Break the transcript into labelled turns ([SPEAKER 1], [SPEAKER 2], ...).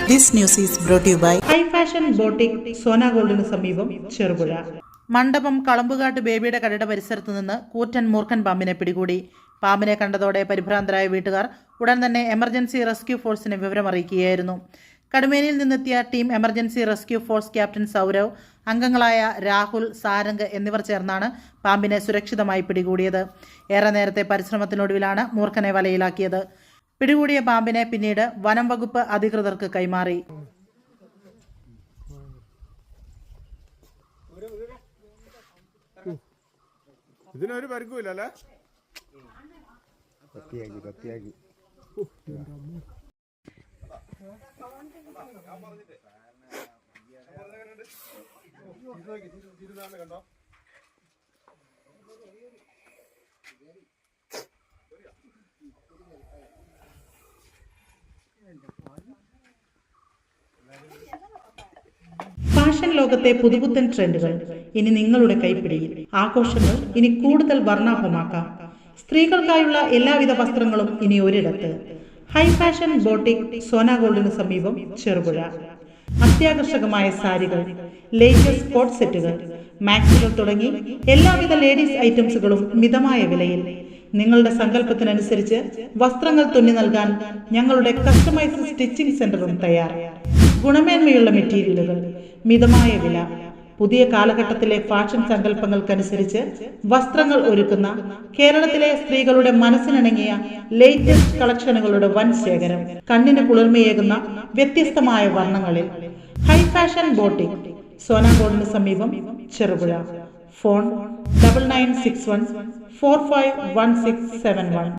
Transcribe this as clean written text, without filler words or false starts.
[SPEAKER 1] This news is brought to you by
[SPEAKER 2] high fashion boutique Sona ഗോൾഡിന് സമീപം ചെറുപുഴ.
[SPEAKER 3] മണ്ഡപം കളമ്പുകാട്ട് ബേബിയുടെ കടയുടെ പരിസരത്ത് നിന്ന് കൂറ്റൻ മൂർഖൻ പാമ്പിനെ പിടികൂടി. പാമ്പിനെ കണ്ടതോടെ പരിഭ്രാന്തരായ വീട്ടുകാർ ഉടൻ തന്നെ എമർജൻസി റെസ്ക്യൂ ഫോഴ്സിനെ വിവരമറിയിക്കുകയായിരുന്നു. കടുമേനിയിൽ നിന്നെത്തിയ team emergency rescue force captain Saurav, അംഗങ്ങളായ രാഹുൽ, സാരംഗ് എന്നിവർ ചേർന്നാണ് പാമ്പിനെ സുരക്ഷിതമായി പിടികൂടിയത്. ഏറെ നേരത്തെ പരിശ്രമത്തിനൊടുവിലാണ് മൂർഖനെ വലയിലാക്കിയത്. പിടികൂടിയ പാമ്പിനെ പിന്നീട് വനം വകുപ്പ് അധികൃതർക്ക് കൈമാറി.
[SPEAKER 4] ഇതിനൊരു പരിക്കുമില്ലല്ലേ? കണ്ടോ
[SPEAKER 2] ഫാഷൻ ലോകത്തെ പുതുപുത്തൻ ട്രെൻഡുകൾ ഇനി നിങ്ങളുടെ കൈപ്പിടിയിൽ. ആഘോഷങ്ങൾ ഇനി കൂടുതൽ വർണ്ണാഭമാക്കാം. സ്ത്രീകൾക്കായുള്ള എല്ലാവിധ വസ്ത്രങ്ങളും ഇനി ഒരിടത്ത്. ഹൈ ഫാഷൻ ബോട്ടിക് സോന ഗോൾഡിന് സമീപം ചെറുപുഴ. അത്യാകർഷകമായ സാരികൾ, ലേറ്റസ്റ്റ് കോട്ട് സെറ്റുകൾ, മാക്സികൾ തുടങ്ങി എല്ലാവിധ ലേഡീസ് ഐറ്റംസുകളും മിതമായ വിലയിൽ. നിങ്ങളുടെ സങ്കല്പത്തിനനുസരിച്ച് വസ്ത്രങ്ങൾ തുന്നി നൽകാൻ ഞങ്ങളുടെ കസ്റ്റമൈസ്ഡ് സ്റ്റിച്ചിങ് സെന്ററും തയ്യാർ. ഗുണമേന്മയുള്ള മെറ്റീരിയലുകൾ, മിതമായ വില. പുതിയ കാലഘട്ടത്തിലെ ഫാഷൻ സങ്കല്പങ്ങൾക്കനുസരിച്ച് വസ്ത്രങ്ങൾ ഒരുക്കുന്ന കേരളത്തിലെ സ്ത്രീകളുടെ മനസ്സിനിണങ്ങിയ ലേറ്റസ്റ്റ് കളക്ഷനുകളുടെ വൻ ശേഖരം. കണ്ണിന് കുളിർമയേകുന്ന വ്യത്യസ്തമായ വർണ്ണങ്ങളിൽ. ഹൈ ഫാഷൻ ബോട്ടിക് സോന ഗോൾഡിന് സമീപം ചെറുപുഴ. ഫോൺ 9961451671.